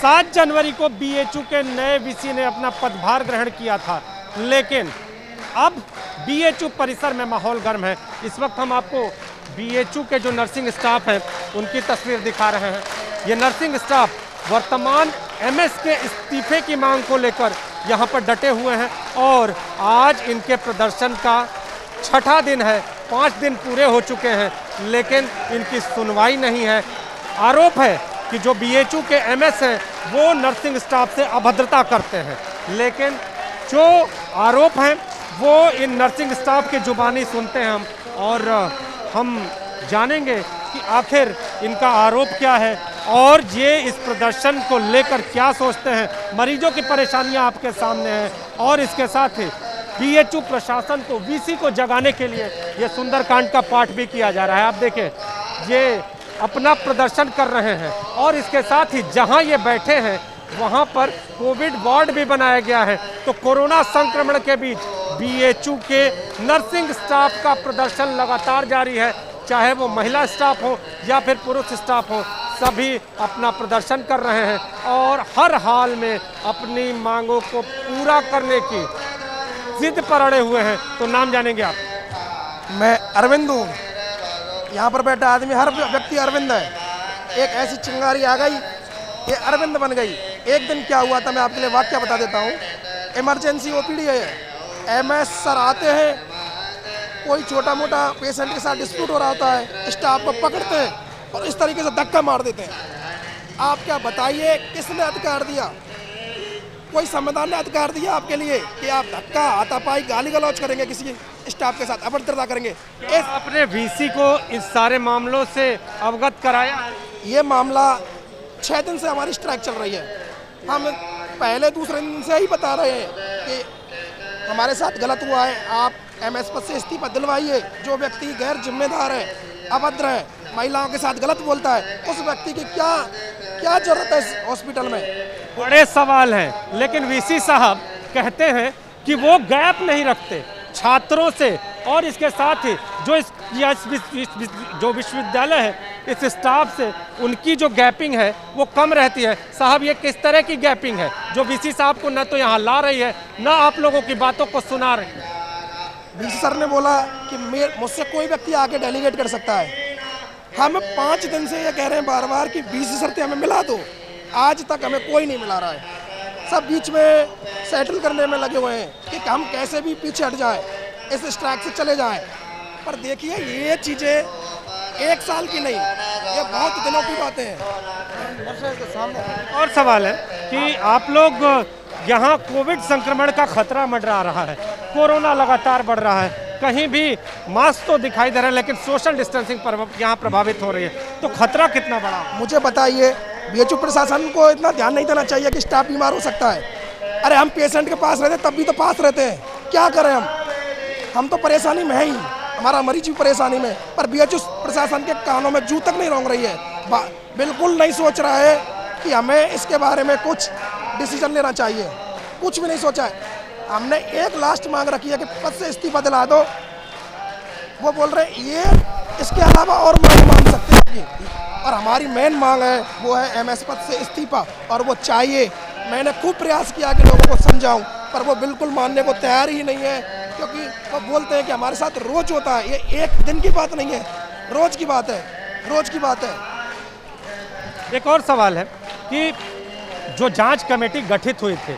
7 जनवरी को बीएचयू के नए वीसी ने अपना पदभार ग्रहण किया था, लेकिन अब बीएचयू परिसर में माहौल गर्म है। इस वक्त हम आपको बीएचयू के जो नर्सिंग स्टाफ हैं उनकी तस्वीर दिखा रहे हैं। ये नर्सिंग स्टाफ वर्तमान एमएस के इस्तीफे की मांग को लेकर यहाँ पर डटे हुए हैं और आज इनके प्रदर्शन का 6ठा दिन है। 5 दिन पूरे हो चुके हैं, लेकिन इनकी सुनवाई नहीं है। आरोप है कि जो बीएचयू के एमएस हैं वो नर्सिंग स्टाफ से अभद्रता करते हैं, लेकिन जो आरोप हैं वो इन नर्सिंग स्टाफ की जुबानी सुनते हैं और हम जानेंगे कि आखिर इनका आरोप क्या है और ये इस प्रदर्शन को लेकर क्या सोचते हैं। मरीजों की परेशानियां आपके सामने हैं और इसके साथ ही बीएचयू प्रशासन को, वीसी को जगाने के लिए ये सुंदरकांड का पाठ भी किया जा रहा है। आप देखें, ये अपना प्रदर्शन कर रहे हैं और इसके साथ ही जहां ये बैठे हैं वहां पर कोविड वार्ड भी बनाया गया है। तो कोरोना संक्रमण के बीच बीएचयू के नर्सिंग स्टाफ का प्रदर्शन लगातार जारी है, चाहे वो महिला स्टाफ हो या फिर पुरुष स्टाफ हो, सभी अपना प्रदर्शन कर रहे हैं और हर हाल में अपनी मांगों को पूरा करने की जिद पर अड़े हुए हैं। तो नाम जानेंगे आप? मैं अरविंद हूँ। यहाँ पर बैठा आदमी, हर व्यक्ति अरविंद है। एक ऐसी चिंगारी आ गई, ये अरविंद बन गई। एक दिन क्या हुआ था, मैं आपके लिए वाक्य बता देता हूँ। इमरजेंसी ओपीडी है, एमएस सर आते हैं, कोई छोटा मोटा पेशेंट के साथ डिस्प्यूट हो रहा होता है, स्टाफ को पकड़ते हैं और इस तरीके से धक्का मार देते हैं। आप क्या बताइए, किसने अधिकार दिया? कोई संविधान ने अधिकार दिया आपके लिए कि आप धक्का, हाथापाई, गाली गलौज करेंगे, किसी स्टाफ के साथ अभद्रता करेंगे? आपने वीसी को इस सारे मामलों से अवगत कराया? ये मामला 6 दिन से हमारी स्ट्राइक चल रही है। हम पहले दूसरे दिन से ही बता रहे हैं कि हमारे साथ गलत हुआ है, आप एमएस पद से इस्तीफा दिलवाइए। जो व्यक्ति गैर जिम्मेदार है, अभद्र है, महिलाओं के साथ गलत बोलता है, उस व्यक्ति की क्या जरूरत है इस हॉस्पिटल में? बड़े सवाल हैं, लेकिन वीसी साहब कहते हैं कि वो गैप नहीं रखते छात्रों से और इसके साथ ही जो विश्वविद्यालय है, इस स्टाफ से उनकी जो गैपिंग है वो कम रहती है। साहब, ये किस तरह की गैपिंग है जो वीसी साहब को न तो यहाँ ला रही है, न आप लोगों की बातों को सुना रही है? वीसी सर ने बोला कि मुझसे कोई व्यक्ति आके डेलीगेट कर सकता है। हम 5 दिन से ये कह रहे हैं बार बार कि वीसी सर से हमें मिला दो, आज तक हमें कोई नहीं मिला रहा है। सब बीच में सेटल करने में लगे हुए हैं कि हम कैसे भी पीछे हट जाएं, इस स्ट्राइक से चले जाएं। पर देखिए, ये चीज़ें 1 साल की नहीं, ये बहुत दिनों की बातें हैं। और सवाल है कि आप लोग यहाँ कोविड संक्रमण का खतरा मंडरा रहा है, कोरोना लगातार बढ़ रहा है, कहीं भी मास्क तो दिखाई दे रहा है लेकिन सोशल डिस्टेंसिंग पर यहाँ प्रभावित हो रही है, तो खतरा कितना बड़ा? मुझे बताइए, बीएचयू प्रशासन को इतना ध्यान नहीं देना चाहिए कि स्टाफ बीमार हो सकता है? अरे हम पेशेंट के पास रहते तब भी तो पास रहते हैं, क्या करें हम तो परेशानी में है ही, हमारा मरीज भी परेशानी में। पर बीएचयू प्रशासन के कानों में जू तक नहीं रोंग रही है, बिल्कुल नहीं सोच रहा है कि हमें इसके बारे में कुछ डिसीजन लेना चाहिए, कुछ भी नहीं सोचा है। हमने एक लास्ट मांग रखी है कि पद से इस्तीफा दिला दो, वो बोल रहे हैं ये इसके अलावा और मांग मान सकते हैं। और हमारी मेन मांग है वो है एमएस पद से इस्तीफा, और वो चाहिए। मैंने खूब प्रयास किया कि लोगों को समझाऊं, पर वो बिल्कुल मानने को तैयार ही नहीं है, क्योंकि वो बोलते हैं कि हमारे साथ रोज होता है। ये एक दिन की बात नहीं है, रोज की बात है, रोज की बात है। एक और सवाल है कि जो जांच कमेटी गठित हुई थी,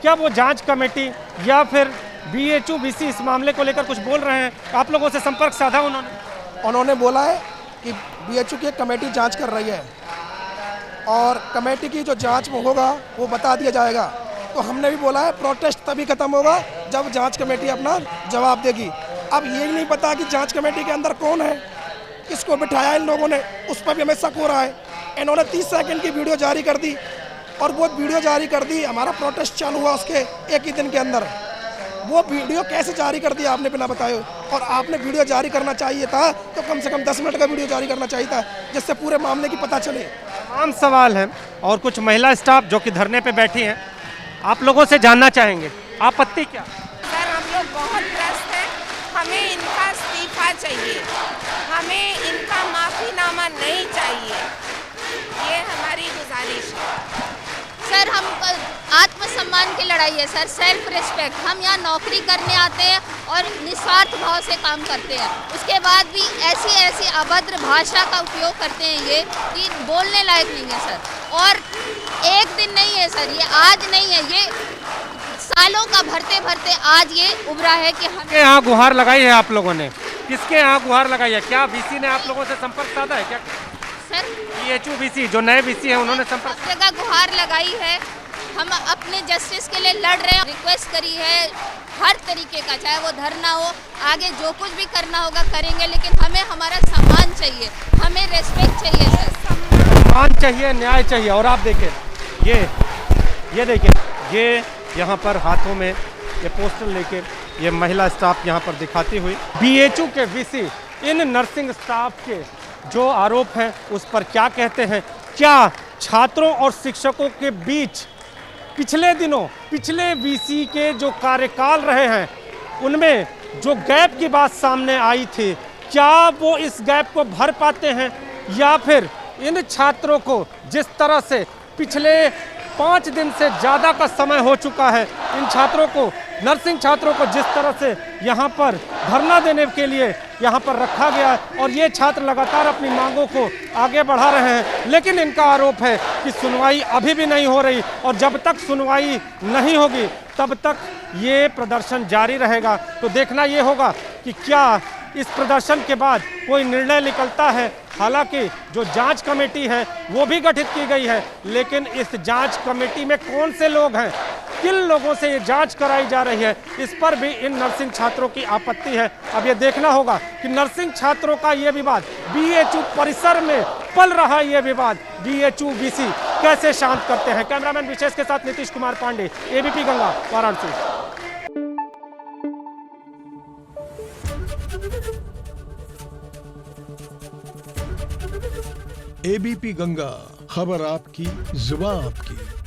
क्या वो जांच कमेटी या फिर बीएचयू वीसी इस मामले को लेकर कुछ बोल रहे हैं? आप लोगों से संपर्क साधा उन्होंने बोला है कि बीएचयू की एक कमेटी जांच कर रही है और कमेटी की जो जांच में होगा वो बता दिया जाएगा। तो हमने भी बोला है प्रोटेस्ट तभी खत्म होगा जब जांच कमेटी अपना जवाब देगी। अब ये नहीं पता कि जांच कमेटी के अंदर कौन है, किसको बिठाया इन लोगों ने, उस पर भी हमें शक हो रहा है। इन्होंने 30 सेकंड की वीडियो जारी कर दी और वो वीडियो जारी कर दी, हमारा प्रोटेस्ट चालू हुआ उसके एक ही दिन के अंदर। वो वीडियो कैसे जारी कर दिया आपने बिना बताए? और आपने वीडियो जारी करना चाहिए था तो कम से कम 10 मिनट का वीडियो जारी करना चाहिए था, जिससे पूरे मामले की पता चले। तमाम सवाल हैं और कुछ महिला स्टाफ जो कि धरने पे बैठी हैं, आप लोगों से जानना चाहेंगे आपत्ति क्या? सर, हम लोग बहुत ग्रस्त हैं, हमें इनका इस्तीफा चाहिए, हमें इनका माफ़ीनामा नहीं चाहिए, ये हमारी गुजारिश है। सम्मान की लड़ाई है सर, सेल्फ रिस्पेक्ट। हम यहाँ नौकरी करने आते हैं और निस्वार्थ भाव से काम करते हैं, उसके बाद भी ऐसी ऐसी अभद्र भाषा का उपयोग करते हैं ये कि बोलने लायक नहीं है सर। और एक दिन नहीं है सर, ये आज नहीं है, ये सालों का भरते भरते आज ये उभरा है कि हम किसके यहाँ गुहार लगाई है आप लोगों ने? किसके यहाँ गुहार लगाई है? क्या वीसी ने आप लोगों से संपर्क साधा है क्या? सर बीएचयू वीसी जो नए वीसी है उन्होंने संपर्क सब जगह गुहार लगाई है। हम अपने जस्टिस के लिए लड़ रहे हैं, रिक्वेस्ट करी है हर तरीके का, चाहे वो धरना हो, आगे जो कुछ भी करना होगा करेंगे, लेकिन हमें हमारा सम्मान चाहिए, हमें रेस्पेक्ट चाहिए सर। सम्मान चाहिए, न्याय चाहिए। और आप देखें ये देखिए, ये यहाँ पर हाथों में ये पोस्टर लेके ये महिला स्टाफ यहाँ पर दिखाती हुई बीएचयू के वीसी इन नर्सिंग स्टाफ के जो आरोप हैं उस पर क्या कहते हैं। क्या छात्रों और शिक्षकों के बीच पिछले दिनों पिछले वीसी के जो कार्यकाल रहे हैं उनमें जो गैप की बात सामने आई थी, क्या वो इस गैप को भर पाते हैं, या फिर इन छात्रों को जिस तरह से पिछले 5 दिन से ज़्यादा का समय हो चुका है, इन छात्रों को, नर्सिंग छात्रों को जिस तरह से यहाँ पर धरना देने के लिए यहाँ पर रखा गया है और ये छात्र लगातार अपनी मांगों को आगे बढ़ा रहे हैं, लेकिन इनका आरोप है कि सुनवाई अभी भी नहीं हो रही और जब तक सुनवाई नहीं होगी तब तक ये प्रदर्शन जारी रहेगा। तो देखना ये होगा कि क्या इस प्रदर्शन के बाद कोई निर्णय निकलता है। हालांकि जो जांच कमेटी है वो भी गठित की गई है, लेकिन इस जांच कमेटी में कौन से लोग हैं, किन लोगों से ये जांच कराई जा रही है, इस पर भी इन नर्सिंग छात्रों की आपत्ति है। अब ये देखना होगा कि नर्सिंग छात्रों का ये विवाद बीएचयू परिसर में पल रहा ये विवाद बीएचयू वीसी कैसे शांत करते हैं। कैमरामैन विशेष के साथ नीतीश कुमार पांडे, एबीपी गंगा, वाराणसी। एबीपी गंगा, खबर आपकी, जुबान आपकी।